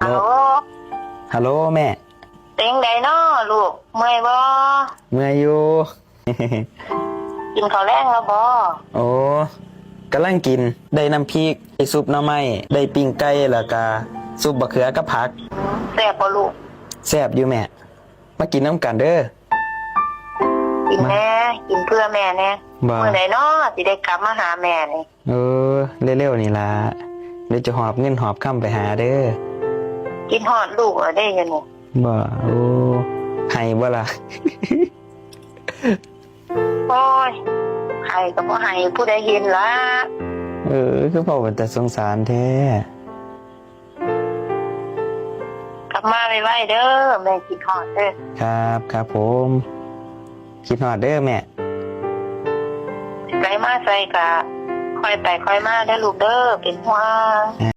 ฮัลโหลฮัลโหลแม่เป็นไงน้อลูกเมื่อยบ่เมื่อยอยู่ กินข้าวแรงแล้วบ่โอ้กำลังกินได้น้ำพริกได้ซุปหน่อไม้ได้ปิ้งไก่แล้วก็ซุปบะเขือกับผักแซ่บบ่ลูกแซ่บอยู่แม่มากินน้ำกันเด้อกินแน่กินเพื่อแม่แน่บ่เมื่อไหร่น้อสิได้กลับมาหาแม่นี่เร็วๆนี่ล่ะเดี๋ยวจะหอบเงินหอบค่ำไปหาเด้อกินฮอดลูกได้ยังนี่บ่ให้บ่ล่ะ โอ้ยให้ก็บ่ให้ผู้ใดเห็นล่ะคือพ่อเป็นแต่สงสารแท้กลับมาไวๆเด้อแม่กินฮอดเด้อครับผมคิดฮอดเด้อแม่ไกลมาใส่กะค่อยไปค่อยมาเด้อลูกเด้อเป็นห่วง